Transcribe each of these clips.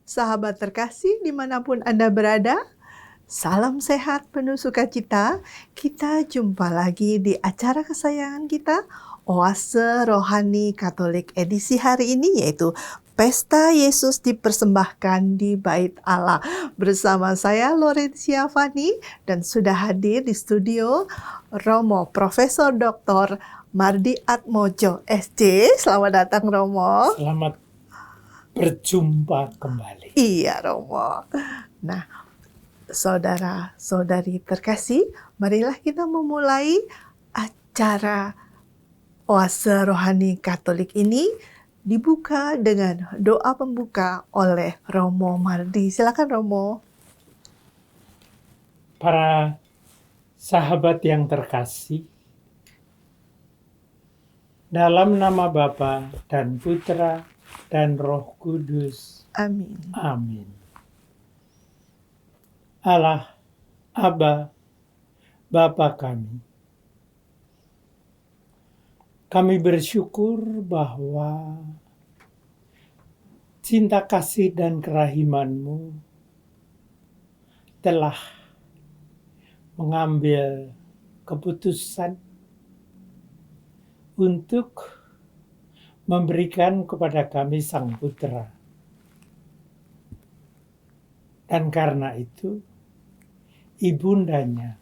Sahabat terkasih dimanapun Anda berada, salam sehat penuh sukacita. Kita jumpa lagi di acara kesayangan kita, Oase Rohani Katolik edisi hari ini, yaitu Pesta Yesus dipersembahkan di Bait Allah. Bersama saya Lorencia Fani dan sudah hadir di studio Romo Profesor Dr. Mardi Atmojo SC. Selamat datang Romo. Selamat berjumpa kembali. Iya Romo. Nah, saudara-saudari terkasih, marilah kita memulai acara Oase Rohani Katolik ini dibuka dengan doa pembuka oleh Romo Mardi. Silakan Romo. Para sahabat yang terkasih, dalam nama Bapa dan Putra dan Roh Kudus. Amin. Amin. Allah, Aba, Bapa kami bersyukur bahwa cinta kasih dan kerahiman-Mu telah mengambil keputusan untuk memberikan kepada kami Sang Putra. Dan karena itu, ibundanya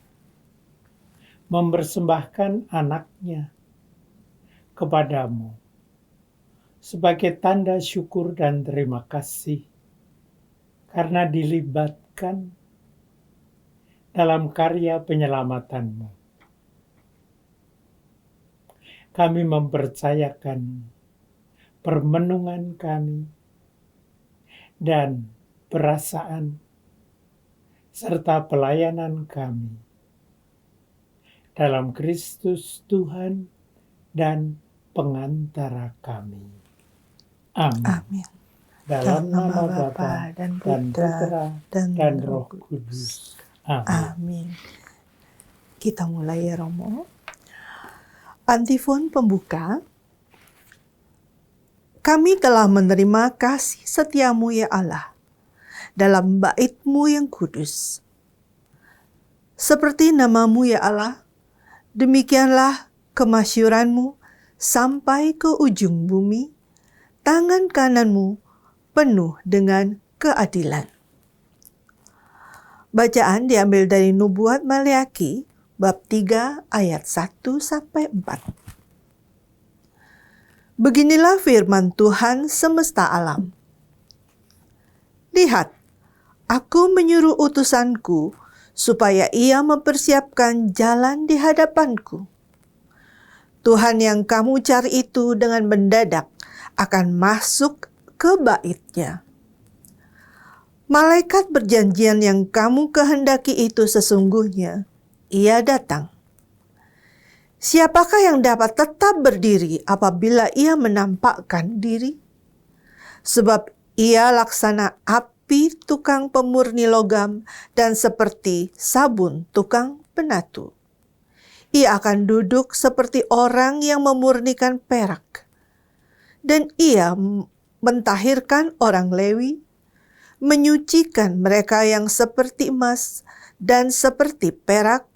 mempersembahkan anaknya kepadamu sebagai tanda syukur dan terima kasih karena dilibatkan dalam karya penyelamatanmu. Kami mempercayakan permenungan kami dan perasaan serta pelayanan kami dalam Kristus Tuhan dan pengantara kami. Amin. Amin. Dalam nama Bapa dan Putra dan Roh Kudus. Amin. Amin. Kita mulai ya Romo. Antifon pembuka. Kami telah menerima kasih setiamu ya Allah, dalam bait-Mu yang kudus. Seperti namamu ya Allah, demikianlah kemasyuran-Mu sampai ke ujung bumi, tangan kanan-Mu penuh dengan keadilan. Bacaan diambil dari Nubuat Maleaki, bab 3 ayat 1-4. Beginilah firman Tuhan semesta alam. Lihat, aku menyuruh utusanku supaya ia mempersiapkan jalan di hadapanku. Tuhan yang kamu cari itu dengan mendadak akan masuk ke bait-Nya. Malaikat perjanjian yang kamu kehendaki itu sesungguhnya, ia datang. Siapakah yang dapat tetap berdiri apabila ia menampakkan diri? Sebab ia laksana api tukang pemurni logam dan seperti sabun tukang penatu. Ia akan duduk seperti orang yang memurnikan perak. Dan ia mentahirkan orang Lewi, menyucikan mereka yang seperti emas dan seperti perak,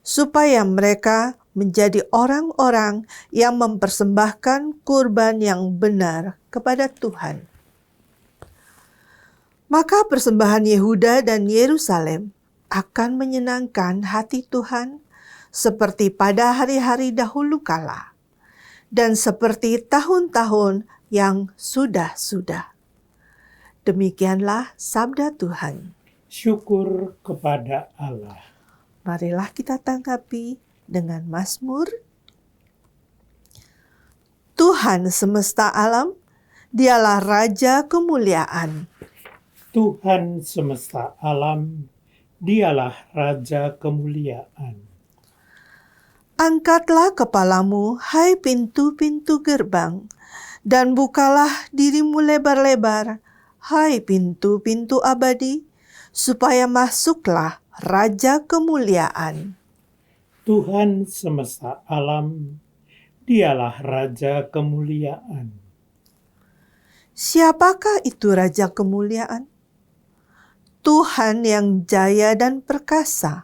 supaya mereka menjadi orang-orang yang mempersembahkan kurban yang benar kepada Tuhan. Maka persembahan Yehuda dan Yerusalem akan menyenangkan hati Tuhan seperti pada hari-hari dahulu kala dan seperti tahun-tahun yang sudah-sudah. Demikianlah sabda Tuhan. Syukur kepada Allah. Marilah kita tanggapi dengan Mazmur. Tuhan semesta alam, Dialah Raja kemuliaan. Tuhan semesta alam, Dialah Raja kemuliaan. Angkatlah kepalamu, hai pintu-pintu gerbang, dan bukalah dirimu lebar-lebar, hai pintu-pintu abadi, supaya masuklah Raja kemuliaan. Tuhan semesta alam, Dialah Raja kemuliaan. Siapakah itu Raja Kemuliaan? Tuhan yang jaya dan perkasa.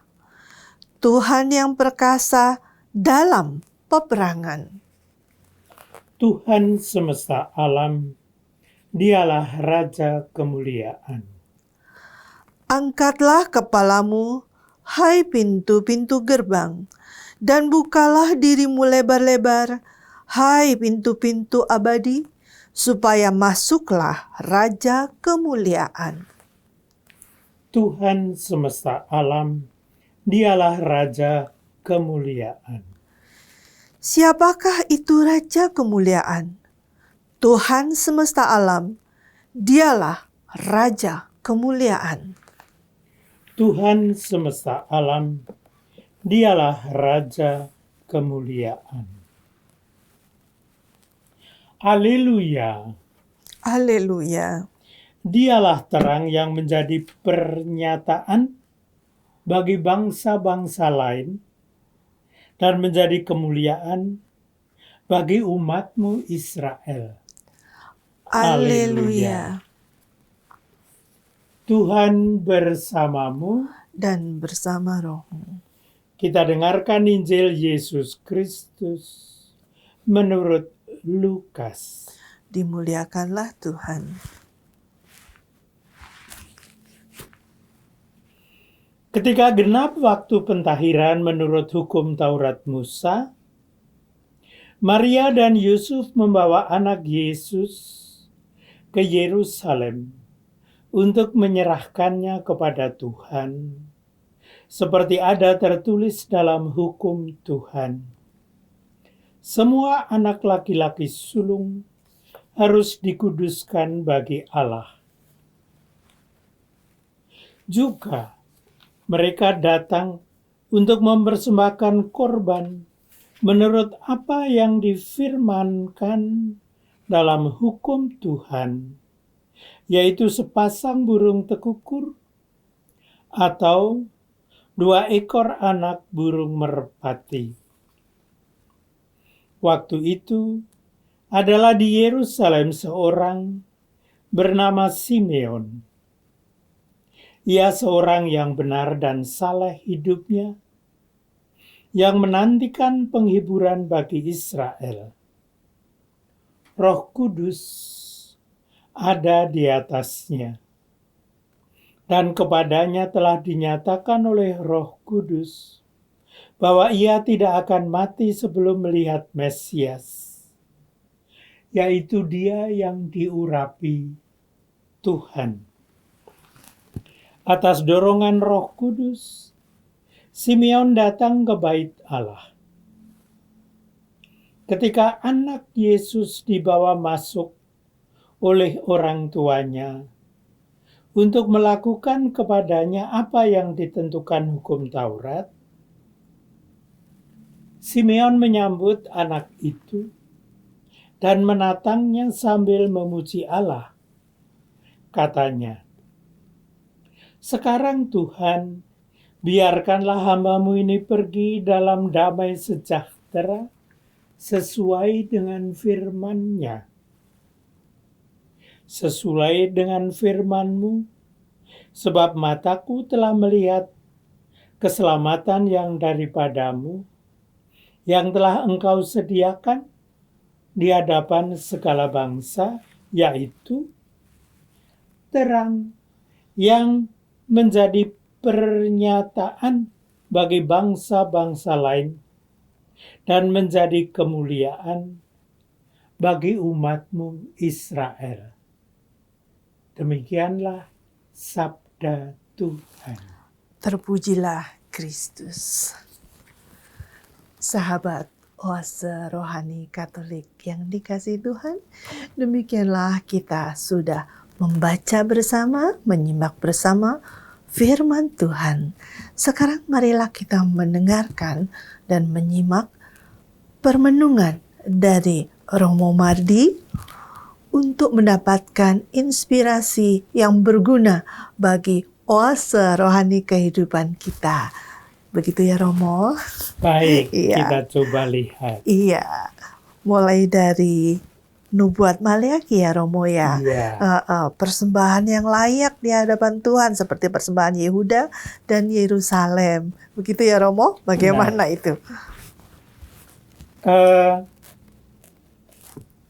Tuhan yang perkasa dalam peperangan. Tuhan semesta alam, Dialah Raja Kemuliaan. Angkatlah kepalamu, hai pintu-pintu gerbang, dan bukalah dirimu lebar-lebar, hai pintu-pintu abadi, supaya masuklah Raja Kemuliaan. Tuhan semesta alam, Dialah Raja Kemuliaan. Siapakah itu Raja Kemuliaan? Tuhan semesta alam, Dialah Raja Kemuliaan. Tuhan semesta alam, Dialah Raja Kemuliaan. Haleluya! Haleluya. Dialah terang yang menjadi pernyataan bagi bangsa-bangsa lain dan menjadi kemuliaan bagi umat-Mu Israel. Haleluya. Tuhan bersamamu. Dan bersama rohmu. Kita dengarkan Injil Yesus Kristus menurut Lukas. Dimuliakanlah Tuhan. Ketika genap waktu pentahiran menurut hukum Taurat Musa, Maria dan Yusuf membawa anak Yesus ke Yerusalem untuk menyerahkannya kepada Tuhan, seperti ada tertulis dalam hukum Tuhan. Semua anak laki-laki sulung harus dikuduskan bagi Allah. Juga mereka datang untuk mempersembahkan korban menurut apa yang difirmankan dalam hukum Tuhan, yaitu sepasang burung tekukur atau 2 ekor anak burung merpati. Waktu itu adalah di Yerusalem seorang bernama Simeon. Ia seorang yang benar dan saleh hidupnya, yang menantikan penghiburan bagi Israel. Roh Kudus ada di atasnya, dan kepadanya telah dinyatakan oleh Roh Kudus bahwa ia tidak akan mati sebelum melihat Mesias, yaitu Dia yang diurapi Tuhan. Atas dorongan Roh Kudus, Simeon datang ke Bait Allah. Ketika anak Yesus dibawa masuk oleh orang tuanya untuk melakukan kepadanya apa yang ditentukan hukum Taurat, Simeon menyambut anak itu dan menatangnya sambil memuji Allah. Katanya, "Sekarang Tuhan, biarkanlah hamba-Mu ini pergi dalam damai sejahtera sesuai dengan firman-Nya. Sesuai dengan firman-Mu, sebab mataku telah melihat keselamatan yang daripada-Mu, yang telah Engkau sediakan di hadapan segala bangsa, yaitu terang yang menjadi pernyataan bagi bangsa-bangsa lain dan menjadi kemuliaan bagi umat-Mu Israel." Demikianlah sabda Tuhan. Terpujilah Kristus. Sahabat Oase Rohani Katolik yang dikasihi Tuhan, demikianlah kita sudah membaca bersama, menyimak bersama firman Tuhan. Sekarang marilah kita mendengarkan dan menyimak permenungan dari Romo Mardi untuk mendapatkan inspirasi yang berguna bagi oase rohani kehidupan kita. Begitu ya Romo? Baik, Iya. kita coba lihat. Iya, mulai dari nubuat Maleakhi ya Romo ya. Iya. Persembahan yang layak di hadapan Tuhan seperti persembahan Yehuda dan Yerusalem. Begitu ya Romo? Bagaimana itu?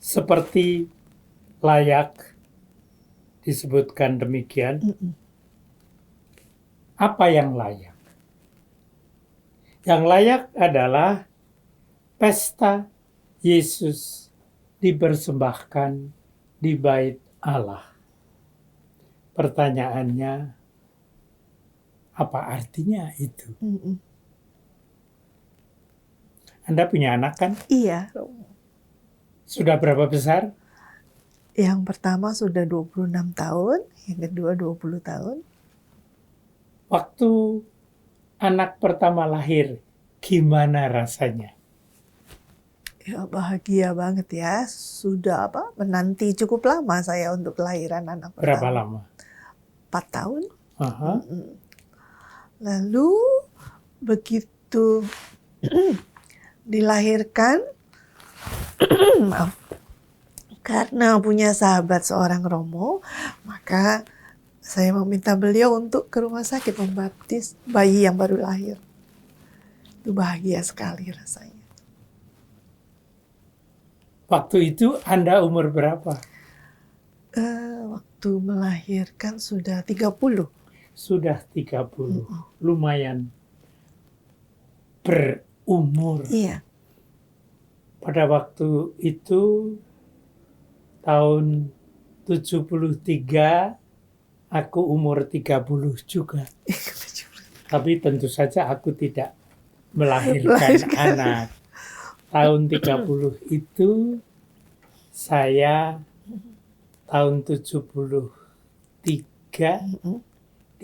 Seperti layak disebutkan demikian. Apa yang layak? Yang layak adalah pesta Yesus dipersembahkan di bait Allah. Pertanyaannya, apa artinya itu? Anda punya anak kan? Iya. Sudah berapa besar? Yang pertama sudah 26 tahun, yang kedua 20 tahun. Waktu anak pertama lahir, gimana rasanya? Ya bahagia banget ya. Sudah menanti cukup lama saya untuk kelahiran anak pertama. Berapa lama? 4 tahun. Aha. Lalu begitu dilahirkan, maaf, karena punya sahabat seorang Romo, maka saya meminta beliau untuk ke rumah sakit membaptis bayi yang baru lahir. Itu bahagia sekali rasanya. Waktu itu Anda umur berapa? Waktu melahirkan sudah 30. Sudah 30. Lumayan berumur. Iya. Pada waktu itu tahun 73, aku umur 30 juga. Tapi tentu saja aku tidak melahirkan anak. Tahun 30 itu saya tahun 73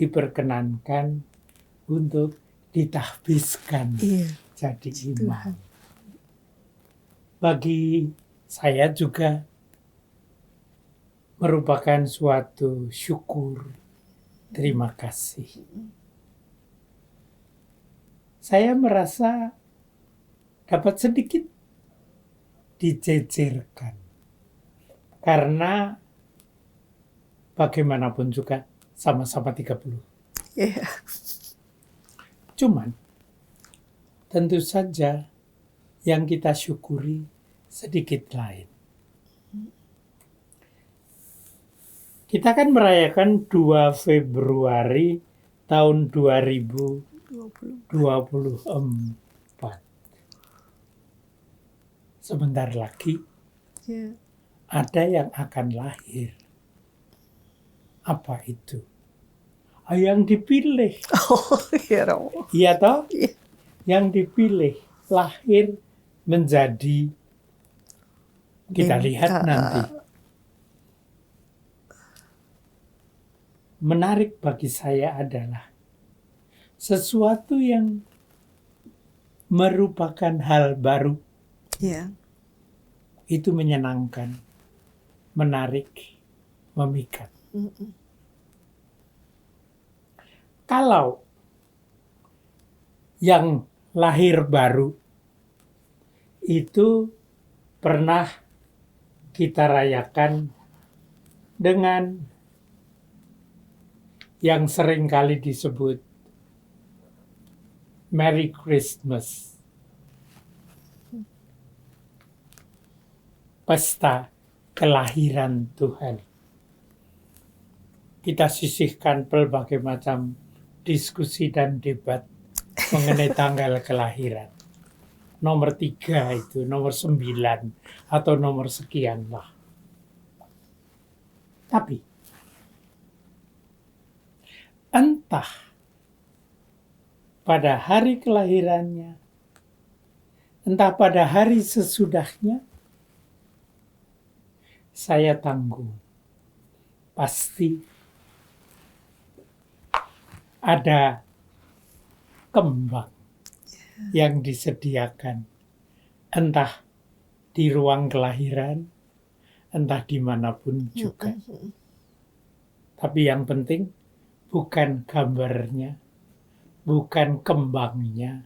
diperkenankan untuk ditahbiskan jadi imam. Bagi saya juga merupakan suatu syukur, terima kasih. Saya merasa dapat sedikit dijejerkan. Karena bagaimanapun juga sama-sama 30. Yeah. Cuman, tentu saja yang kita syukuri sedikit lain. Kita kan merayakan 2 Februari tahun 2024. Sebentar lagi ada yang akan lahir. Apa itu? Yang dipilih. Oh, ya Romo. Iya toh? Iya. Yang dipilih lahir menjadi, kita lihat nanti. Menarik bagi saya adalah sesuatu yang merupakan hal baru. Yeah. Itu menyenangkan, menarik, memikat. Kalau yang lahir baru itu pernah kita rayakan dengan yang sering kali disebut Merry Christmas. Pesta kelahiran Tuhan. Kita sisihkan berbagai macam diskusi dan debat mengenai tanggal kelahiran. Nomor 3 itu, nomor 9, atau nomor sekian lah. Tapi, entah pada hari kelahirannya, entah pada hari sesudahnya, saya tanggung. Pasti ada kembang yang disediakan. Entah di ruang kelahiran, entah dimanapun juga. Tapi yang penting bukan gambarnya, bukan kembangnya.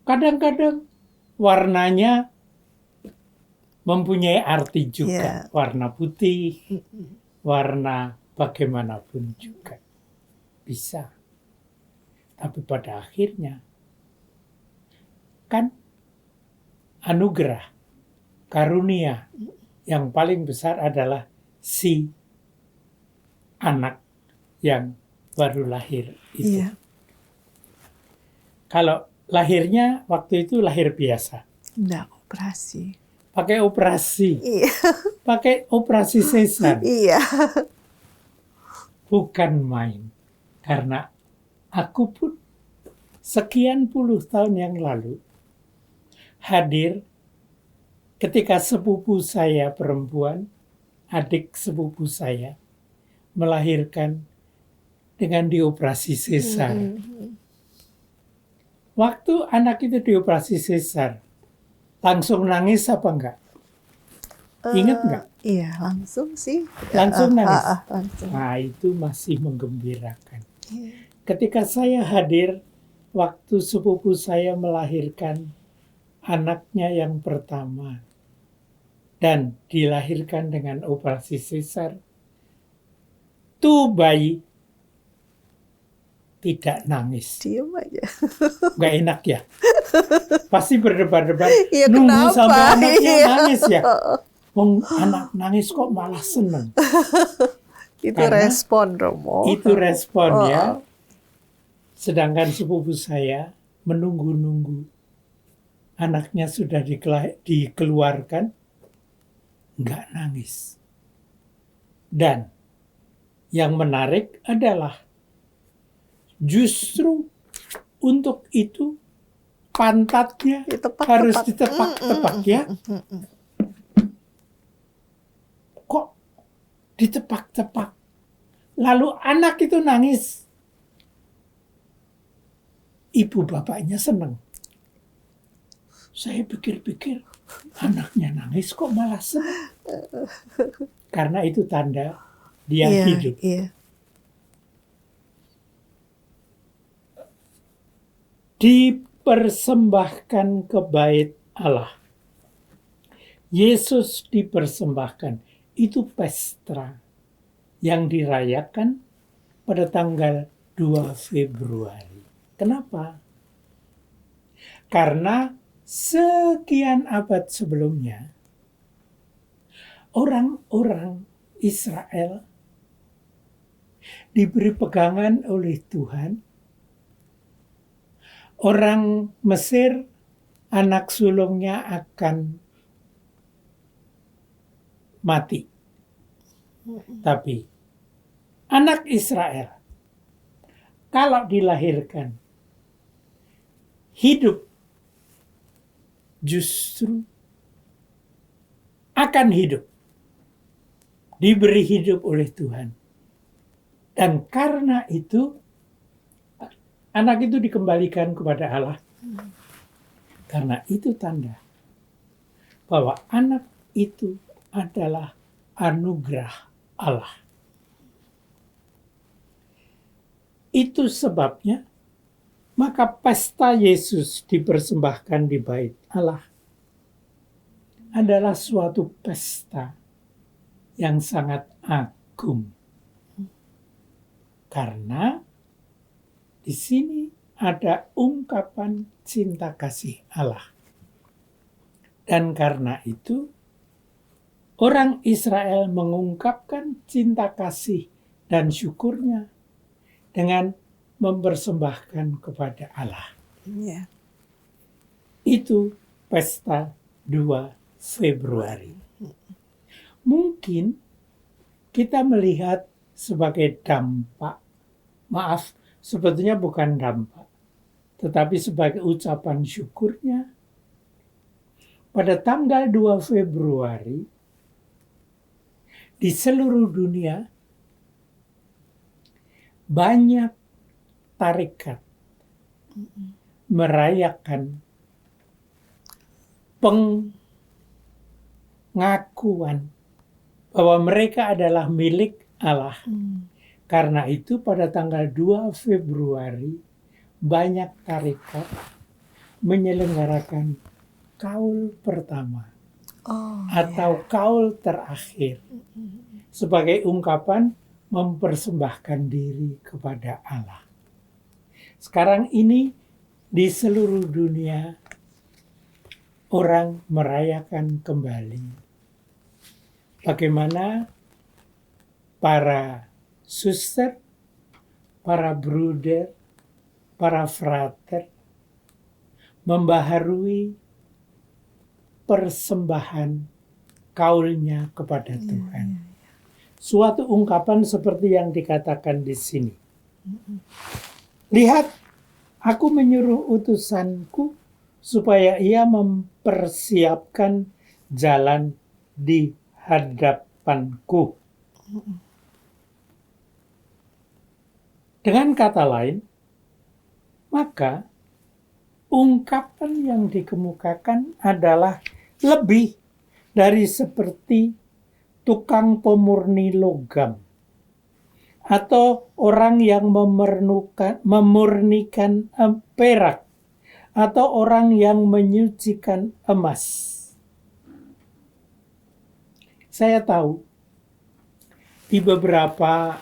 Kadang-kadang warnanya mempunyai arti juga. Iya. Warna putih, warna bagaimanapun juga bisa. Tapi pada akhirnya kan anugerah, karunia yang paling besar adalah si anak yang baru lahir itu. Iya. Kalau lahirnya waktu itu lahir biasa, Enggak operasi. pakai operasi, Iya. pakai operasi sesar, Iya. bukan main. Karena aku pun sekian puluh tahun yang lalu hadir ketika sepupu saya perempuan, adik sepupu saya, melahirkan dengan dioperasi sesar. Waktu anak itu dioperasi sesar, langsung nangis apa enggak? Ingat enggak? Iya, langsung sih. Langsung nangis. Langsung. Nah, itu masih menggembirakan. Iya. Ketika saya hadir, waktu sepupu saya melahirkan anaknya yang pertama, dan dilahirkan dengan operasi sesar, tuh bayi tidak nangis. Diem aja. Nggak enak ya? Pasti berdebar-debar, Iya, nunggu kenapa? sampai anaknya Iya. nangis ya. Wong anak nangis kok malah seneng. Itu Karena respon, Romo. Itu respon Oh. ya. Sedangkan sepupu saya menunggu-nunggu. Anaknya sudah dikeluarkan, nggak nangis. Dan yang menarik adalah justru untuk itu pantatnya Ditepak-tepak. harus ditepak-tepak ya. Kok ditepak-tepak? Lalu anak itu nangis. Ibu bapaknya senang. Saya pikir-pikir, anaknya nangis kok malah senang. Karena itu tanda dia Iya, hidup. iya. Dipersembahkan ke bait Allah. Yesus dipersembahkan. Itu pesta yang dirayakan pada tanggal 2 Februari. Kenapa? Karena sekian abad sebelumnya, orang-orang Israel diberi pegangan oleh Tuhan. Orang Mesir, anak sulungnya akan mati. Tapi anak Israel, kalau dilahirkan, hidup justru akan hidup. Diberi hidup oleh Tuhan. Dan karena itu, anak itu dikembalikan kepada Allah. Karena itu tanda bahwa anak itu adalah anugerah Allah. Itu sebabnya, maka pesta Yesus dipersembahkan di bait Allah adalah suatu pesta yang sangat agung. Karena di sini ada ungkapan cinta kasih Allah. Dan karena itu, orang Israel mengungkapkan cinta kasih dan syukurnya dengan mempersembahkan kepada Allah. Iya. Itu pesta 2 Februari. Mungkin kita melihat sebagai dampak, maaf, sebetulnya bukan dampak, tetapi sebagai ucapan syukurnya, pada tanggal 2 Februari, di seluruh dunia, banyak tarekat merayakan pengakuan bahwa mereka adalah milik Allah. Karena itu pada tanggal 2 Februari banyak tarekat menyelenggarakan kaul pertama. Oh, atau kaul terakhir sebagai ungkapan mempersembahkan diri kepada Allah. Sekarang ini di seluruh dunia orang merayakan kembali bagaimana para suster, para bruder, para frater membaharui persembahan kaulnya kepada Tuhan. Suatu ungkapan seperti yang dikatakan di sini. Lihat, aku menyuruh utusanku supaya ia mempersiapkan jalan di hadapanku. Dengan kata lain, maka ungkapan yang dikemukakan adalah lebih dari seperti tukang pemurni logam atau orang yang memurnikan perak atau orang yang menyucikan emas. Saya tahu di beberapa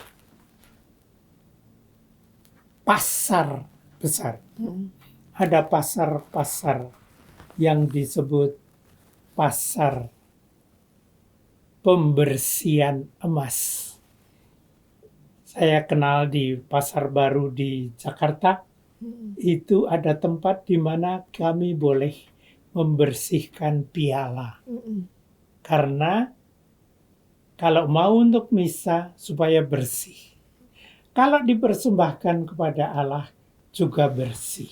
pasar besar ada pasar-pasar yang disebut pasar pembersihan emas. Saya kenal di Pasar Baru di Jakarta, itu ada tempat di mana kami boleh membersihkan piala. Karena kalau mau untuk misa supaya bersih. Kalau dipersembahkan kepada Allah juga bersih.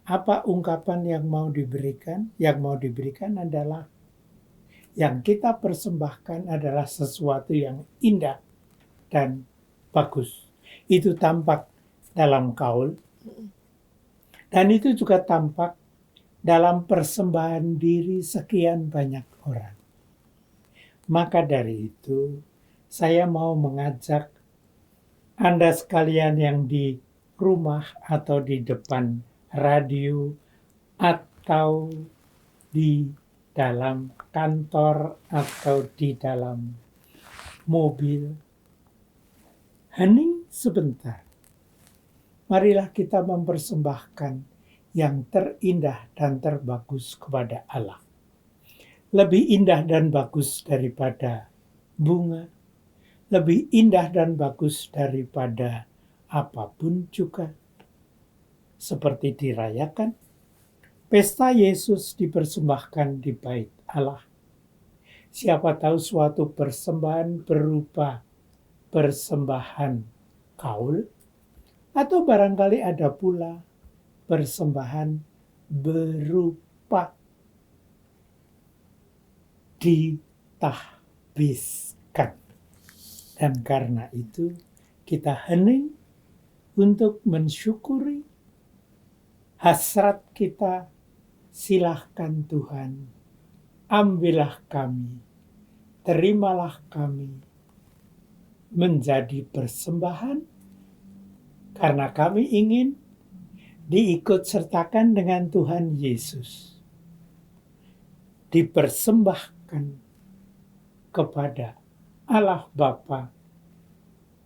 Apa ungkapan yang mau diberikan? Yang mau diberikan adalah yang kita persembahkan adalah sesuatu yang indah dan bagus. Itu tampak dalam kaul. Dan itu juga tampak dalam persembahan diri sekian banyak orang. Maka dari itu, saya mau mengajak Anda sekalian yang di rumah atau di depan radio atau di dalam kantor atau di dalam mobil. Hening sebentar. Marilah kita mempersembahkan yang terindah dan terbagus kepada Allah. Lebih indah dan bagus daripada bunga. Lebih indah dan bagus daripada apapun juga. Seperti dirayakan pesta Yesus dipersembahkan di bait Allah. Siapa tahu suatu persembahan berupa persembahan kaul, atau barangkali ada pula persembahan berupa ditahbiskan. Dan karena itu kita hening untuk mensyukuri hasrat kita. Silahkan Tuhan, ambillah kami, terimalah kami menjadi persembahan karena kami ingin diikut sertakan dengan Tuhan Yesus. Dipersembahkan kepada Allah Bapa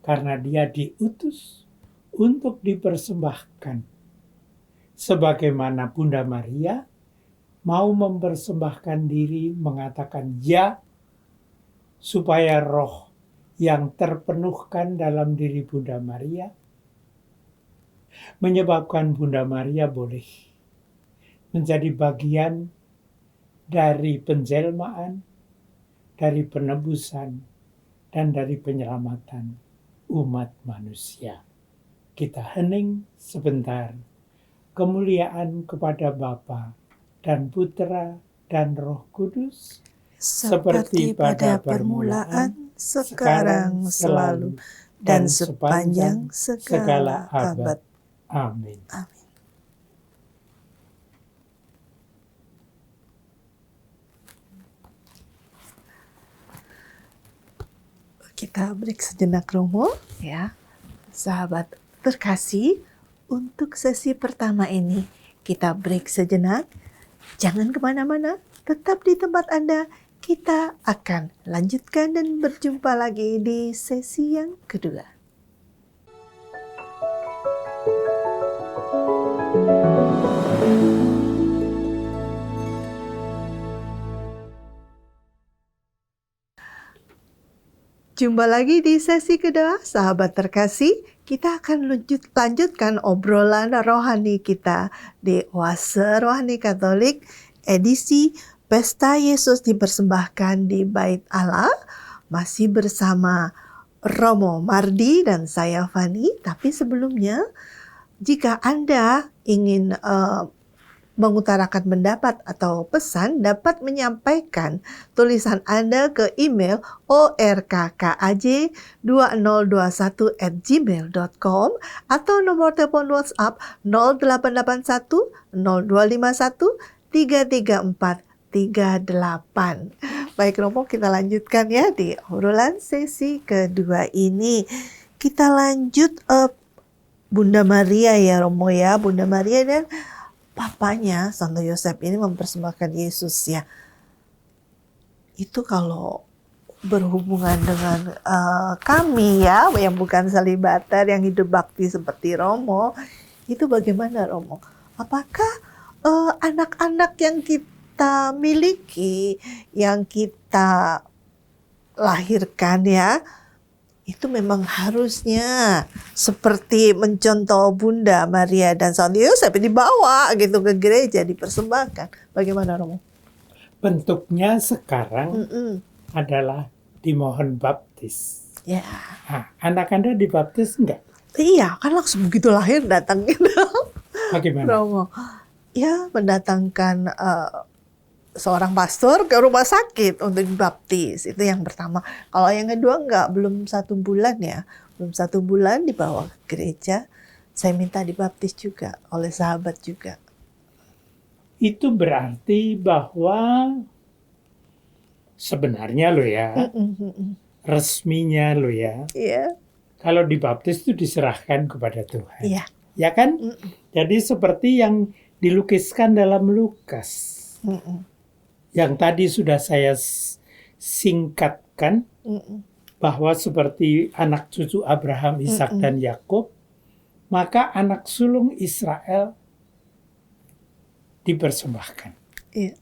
karena Dia diutus untuk dipersembahkan. Sebagaimana Bunda Maria mau mempersembahkan diri mengatakan ya, supaya roh yang terpenuhkan dalam diri Bunda Maria menyebabkan Bunda Maria boleh menjadi bagian dari penjelmaan, dari penebusan, dan dari penyelamatan umat manusia. Kita hening sebentar. Kemuliaan kepada Bapa dan Putra dan Roh Kudus, seperti pada permulaan, sekarang, selalu, dan sepanjang segala abad. Amin. Amin. Kita break sejenak Romo, ya, sahabat terkasih. Untuk sesi pertama ini kita break sejenak. Jangan kemana-mana, Tetap di tempat Anda, kita akan lanjutkan dan berjumpa lagi di sesi yang kedua. Jumpa lagi di sesi kedua, sahabat terkasih. Kita akan lanjutkan obrolan rohani kita di Oase Rohani Katolik, edisi Pesta Yesus dipersembahkan di Bait Allah. Masih bersama Romo Mardi dan saya Fani. Tapi sebelumnya, jika Anda ingin mengutarakan pendapat atau pesan, dapat menyampaikan tulisan Anda ke email orkkaj2021@gmail.com atau nomor telepon WhatsApp 0881 0251 334 38. Baik Romo, kita lanjutkan ya di obrolan sesi kedua ini. Kita lanjut Bunda Maria ya Romo ya. Bunda Maria dan papanya Santo Yosef ini mempersembahkan Yesus ya. Itu kalau berhubungan dengan kami ya, yang bukan selibater, yang hidup bakti seperti Romo, itu bagaimana Romo? Apakah anak-anak yang kita miliki, yang kita lahirkan ya, itu memang harusnya seperti mencontoh Bunda Maria dan Santo Yosef, dibawa gitu ke gereja, dipersembahkan. Bagaimana Romo? Bentuknya sekarang adalah dimohon baptis. Ya. Nah, anak Anda dibaptis enggak? Iya, kan langsung begitu lahir datang gitu. Bagaimana? Romo, ya mendatangkan seorang pastor ke rumah sakit untuk dibaptis. Itu yang pertama. Kalau yang kedua enggak, belum 1 bulan ya. Belum 1 bulan dibawa ke gereja. Saya minta dibaptis juga oleh sahabat juga. Itu berarti bahwa sebenarnya lo ya, resminya lo ya, Iya. kalau dibaptis itu diserahkan kepada Tuhan. Iya. Ya kan? Jadi seperti yang dilukiskan dalam Lukas. Yang tadi sudah saya singkatkan, bahwa seperti anak cucu Abraham, Ishak dan Yakub, maka anak sulung Israel dipersembahkan. Iya.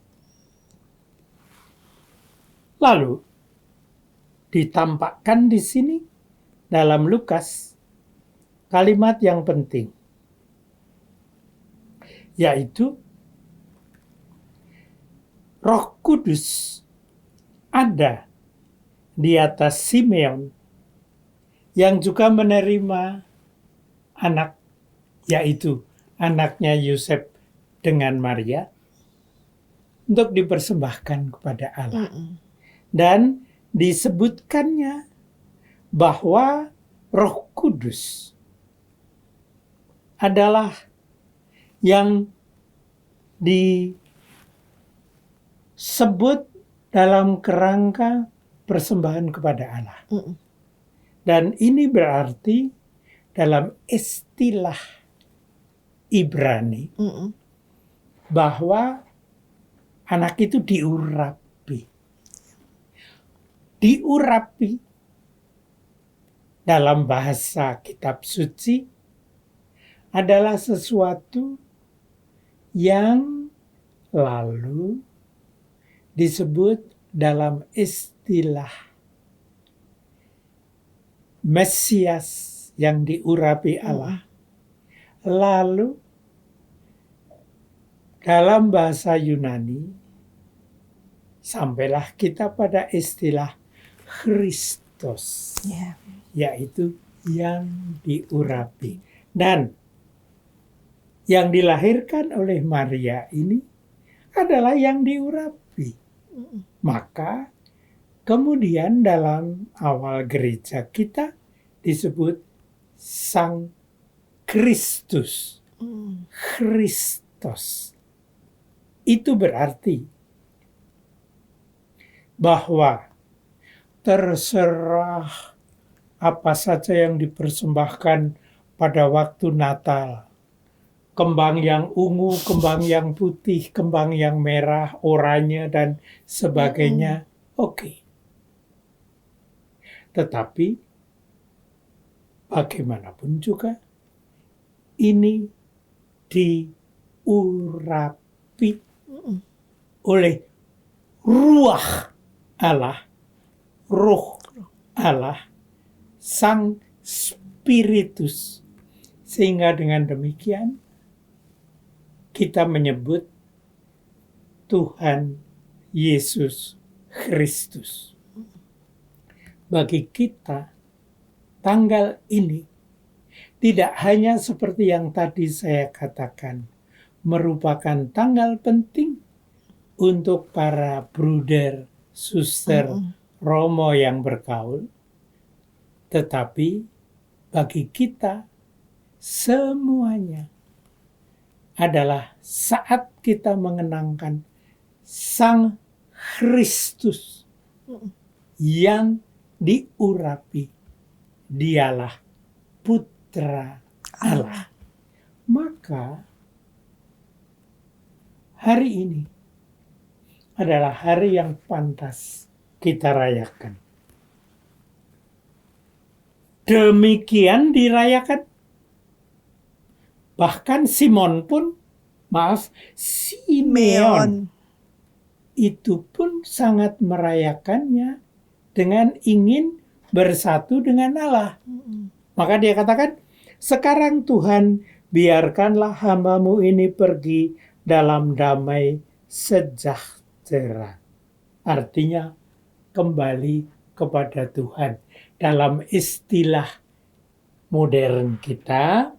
Lalu ditampakkan di sini dalam Lukas kalimat yang penting, yaitu Roh Kudus ada di atas Simeon yang juga menerima anak, yaitu anaknya Yosef dengan Maria, untuk dipersembahkan kepada Allah. Dan disebutkannya bahwa Roh Kudus adalah yang disebut dalam kerangka persembahan kepada Allah. Dan ini berarti dalam istilah Ibrani bahwa anak itu diurapi. Diurapi dalam bahasa kitab suci adalah sesuatu yang lalu disebut dalam istilah Mesias yang diurapi Allah. Lalu dalam bahasa Yunani sampailah kita pada istilah Kristus, yaitu yang diurapi. Dan yang dilahirkan oleh Maria ini adalah yang diurapi. Maka kemudian dalam awal gereja kita disebut Sang Kristus. Kristus. Itu berarti bahwa terserah apa saja yang dipersembahkan pada waktu Natal kembang yang ungu, kembang yang putih, kembang yang merah, oranye, dan sebagainya. Oke. Tetapi bagaimanapun juga ini diurapi oleh ruah Allah, roh Allah, Sang Spiritus. Sehingga dengan demikian kita menyebut Tuhan Yesus Kristus. Bagi kita, tanggal ini tidak hanya seperti yang tadi saya katakan, merupakan tanggal penting untuk para bruder, suster, romo yang bergaul, tetapi bagi kita semuanya adalah saat kita mengenangkan Sang Kristus yang diurapi. Dialah Putra Allah. Maka hari ini adalah hari yang pantas kita rayakan. Demikian dirayakan. Bahkan Simeon itu pun sangat merayakannya dengan ingin bersatu dengan Allah. Maka dia katakan, sekarang Tuhan, biarkanlah hamba-Mu ini pergi dalam damai sejahtera. Artinya kembali kepada Tuhan. Dalam istilah modern kita,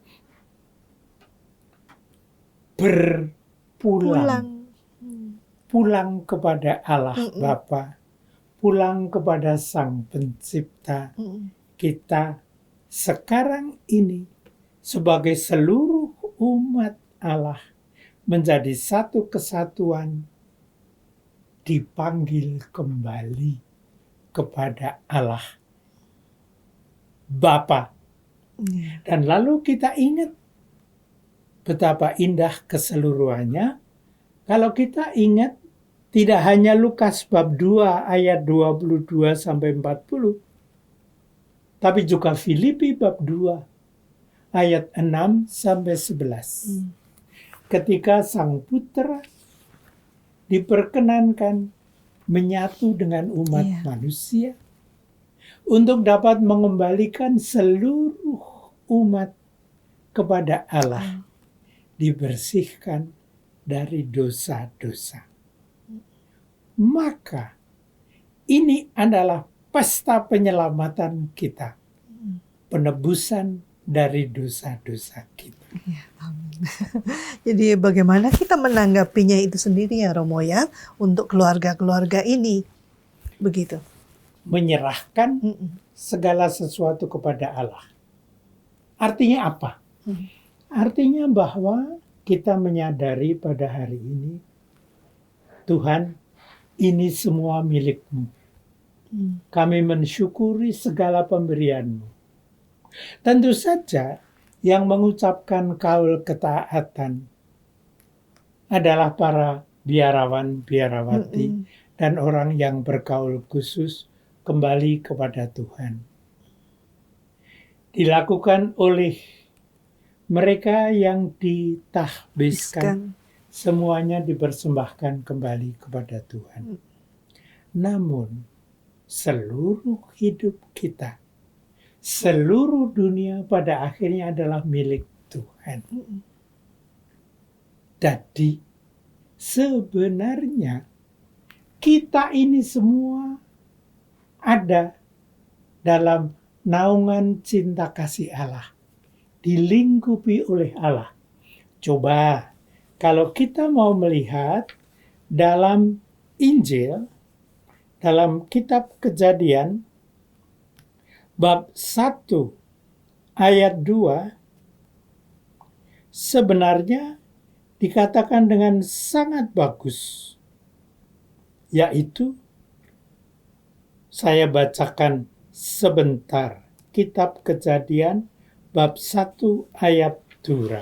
berpulang. Pulang kepada Allah Bapa, pulang kepada Sang Pencipta. Kita sekarang ini sebagai seluruh umat Allah menjadi satu kesatuan, dipanggil kembali kepada Allah Bapa. Dan lalu kita ingat betapa indah keseluruhannya. Kalau kita ingat, tidak hanya Lukas bab 2 ayat 22 sampai 40, tapi juga Filipi bab 2 ayat 6 sampai 11. Ketika Sang Putra diperkenankan menyatu dengan umat manusia untuk dapat mengembalikan seluruh umat kepada Allah, dibersihkan dari dosa-dosa. Maka ini adalah pesta penyelamatan kita, penebusan dari dosa-dosa kita. Ya, amin. Jadi bagaimana kita menanggapinya itu sendiri ya Romo ya, untuk keluarga-keluarga ini, begitu. Menyerahkan segala sesuatu kepada Allah. Artinya apa? Artinya bahwa kita menyadari pada hari ini, Tuhan, ini semua milik-Mu. Kami mensyukuri segala pemberian-Mu. Tentu saja yang mengucapkan kaul ketaatan adalah para biarawan-biarawati dan orang yang bergaul khusus kembali kepada Tuhan. Dilakukan oleh mereka yang ditahbiskan, semuanya dipersembahkan kembali kepada Tuhan. Namun, seluruh hidup kita, seluruh dunia pada akhirnya adalah milik Tuhan. Jadi, sebenarnya kita ini semua ada dalam naungan cinta kasih Allah, dilingkupi oleh Allah. Coba, kalau kita mau melihat dalam Injil, dalam kitab Kejadian, bab 1 ayat 2, sebenarnya dikatakan dengan sangat bagus. Yaitu, saya bacakan sebentar, kitab Kejadian, bab 1 ayat 2.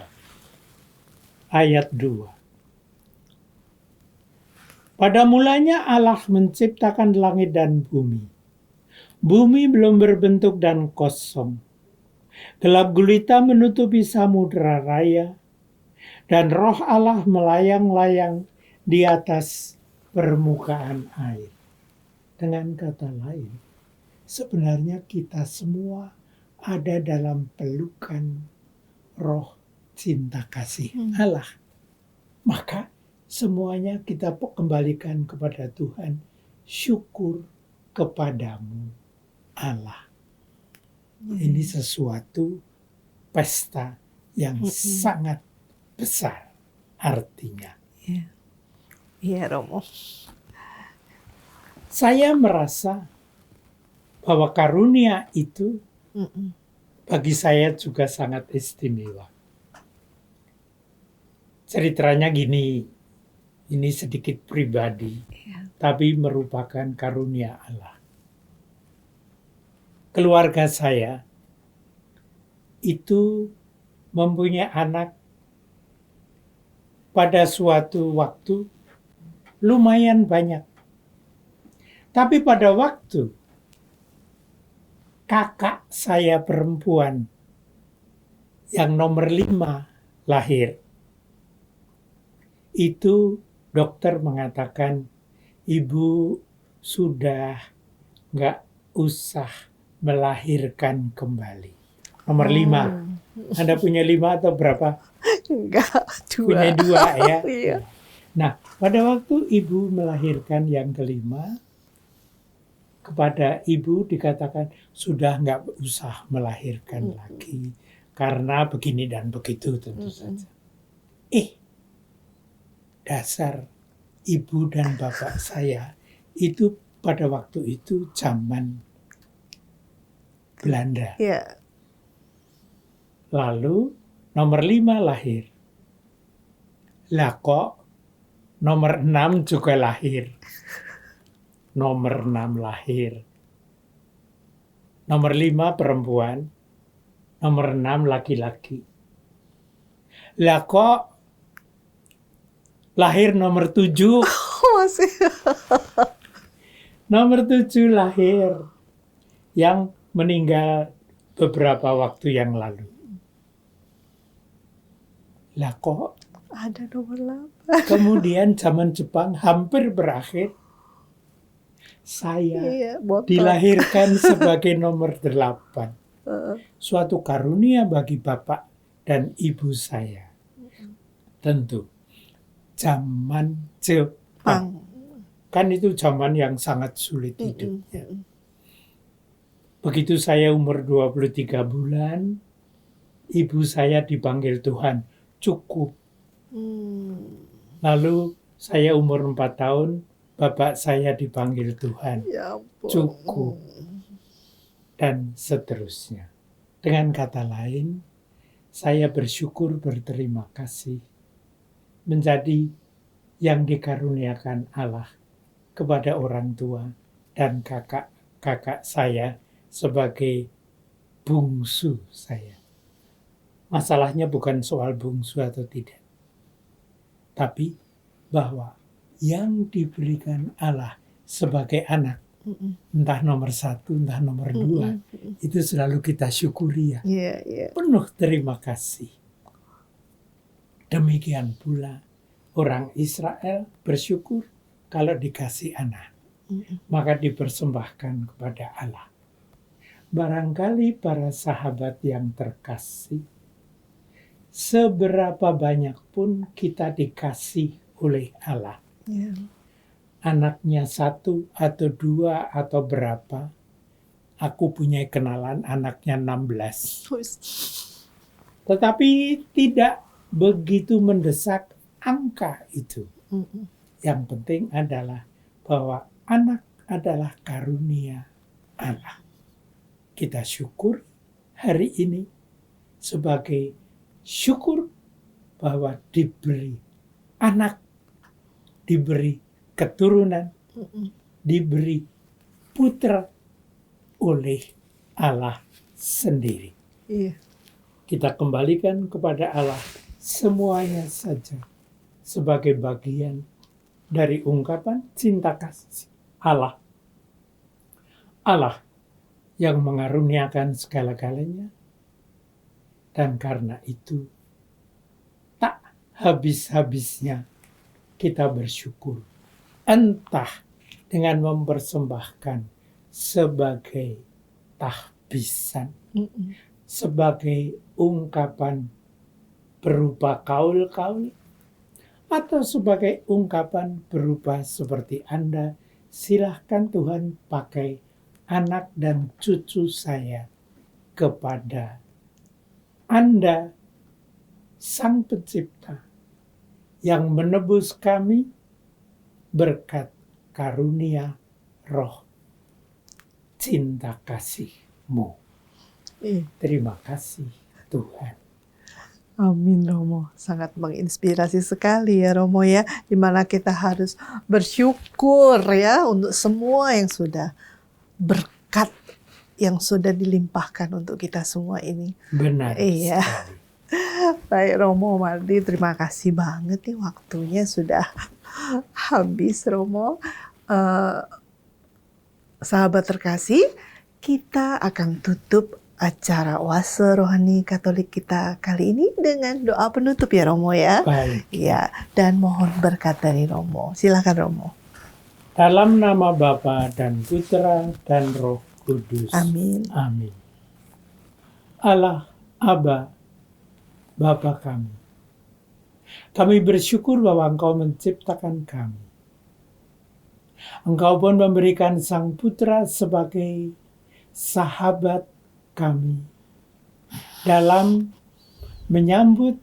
ayat 2. Pada mulanya Allah menciptakan langit dan bumi. Bumi belum berbentuk dan kosong. Gelap gulita menutupi samudera raya, dan roh Allah melayang-layang di atas permukaan air. Dengan kata lain, sebenarnya kita semua ada dalam pelukan roh cinta kasih Allah. Maka semuanya kita kembalikan kepada Tuhan. Syukur kepadamu Allah. Ini sesuatu pesta yang sangat besar artinya. Iya, Romo. Saya merasa bahwa karunia itu bagi saya juga sangat istimewa. Ceritanya gini, ini sedikit pribadi, tapi merupakan karunia Allah. Keluarga saya itu mempunyai anak pada suatu waktu lumayan banyak. Tapi pada waktu kakak saya perempuan yang nomor 5 lahir, itu dokter mengatakan ibu sudah nggak usah melahirkan kembali. Nomor 5. Anda punya 5 atau berapa? Enggak, 2. Punya 2 ya. Iya. Nah, pada waktu ibu melahirkan yang kelima, kepada ibu dikatakan sudah nggak usah melahirkan lagi karena begini dan begitu tentu saja. Dasar ibu dan bapak saya itu pada waktu itu zaman Belanda. Iya. Lalu nomor 5 lahir. Lah kok nomor 6 juga lahir. Nomor 6 lahir. Nomor 5 perempuan. Nomor 6 laki-laki. Lah kok lahir nomor 7. Masih. Nomor 7 lahir. Yang meninggal beberapa waktu yang lalu. Lah kok ada nomor 8. kemudian zaman Jepang hampir berakhir. Saya dilahirkan sebagai nomor 8. Suatu karunia bagi bapak dan ibu saya. Tentu. Zaman Jepang. Kan itu zaman yang sangat sulit hidupnya. Begitu saya umur 23 bulan, ibu saya dipanggil Tuhan, cukup. Lalu saya umur 4 tahun, bapak saya dipanggil Tuhan, cukup. Dan seterusnya. Dengan kata lain, saya bersyukur, berterima kasih menjadi yang dikaruniakan Allah kepada orang tua dan kakak saya sebagai bungsu saya. Masalahnya bukan soal bungsu atau tidak, tapi bahwa yang diberikan Allah sebagai anak, entah nomor 1, entah nomor 2, itu selalu kita syukuri ya. Penuh terima kasih. Demikian pula orang Israel bersyukur kalau dikasih anak, maka dipersembahkan kepada Allah. Barangkali para sahabat yang terkasih, seberapa banyak pun kita dikasih oleh Allah. Anaknya 1 atau 2 atau berapa, aku punya kenalan anaknya 16. Tetapi tidak begitu mendesak angka itu. Yang penting adalah bahwa anak adalah karunia Allah. Kita syukur hari ini sebagai syukur bahwa diberi anak, diberi keturunan, diberi putra oleh Allah sendiri. Kita kembalikan kepada Allah semuanya saja sebagai bagian dari ungkapan cinta kasih Allah. Allah yang mengaruniakan segala-galanya, dan karena itu tak habis-habisnya kita bersyukur. Entah dengan mempersembahkan sebagai tahbisan, sebagai ungkapan berupa kaul-kaul, atau sebagai ungkapan berupa seperti Anda, silahkan Tuhan pakai anak dan cucu saya kepada Anda, Sang Pencipta, yang menebus kami berkat karunia roh cinta kasih-Mu. Terima kasih Tuhan. Amin Romo, sangat menginspirasi sekali ya Romo ya, dimana kita harus bersyukur ya untuk semua yang sudah berkat yang sudah dilimpahkan untuk kita semua ini. Benar Iya. sekali. Baik Romo Mardi, terima kasih banget nih, waktunya sudah habis Romo. Sahabat terkasih, kita akan tutup acara Oase Rohani Katolik kita kali ini dengan doa penutup ya Romo ya. Baik. Ya, dan mohon berkat dari Romo. Silakan Romo. Dalam nama Bapa dan Putra dan Roh Kudus. Amin. Amin. Allah, Aba, Bapa kami. Kami bersyukur bahwa Engkau menciptakan kami. Engkau pun memberikan Sang Putra sebagai sahabat kami dalam menyambut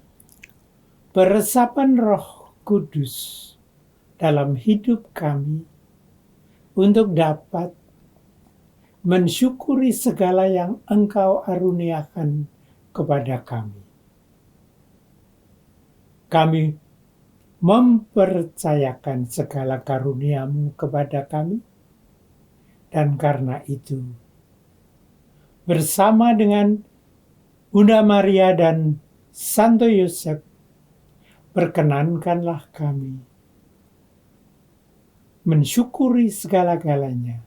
peresapan Roh Kudus dalam hidup kami, untuk dapat mensyukuri segala yang Engkau aruniakan kepada kami. Kami mempercayakan segala karunia-Mu kepada kami, dan karena itu, bersama dengan Bunda Maria dan Santo Yosef, perkenankanlah kami mensyukuri segala-galanya.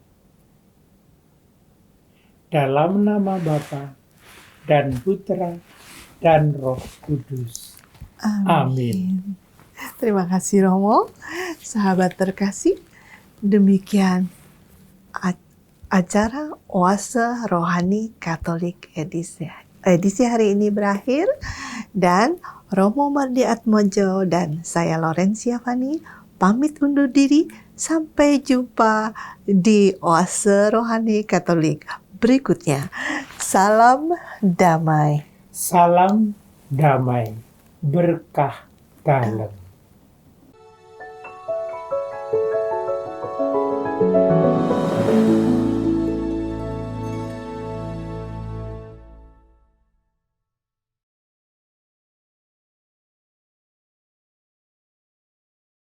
Dalam nama Bapa dan Putra dan Roh Kudus. Amin. Terima kasih Romo. Sahabat terkasih, demikian acara Oase Rohani Katolik edisi hari ini berakhir, dan Romo Mardi Atmojo dan saya Laurencia Fani pamit undur diri. Sampai jumpa di Oase Rohani Katolik berikutnya. Salam damai. Salam damai, berkah dalam.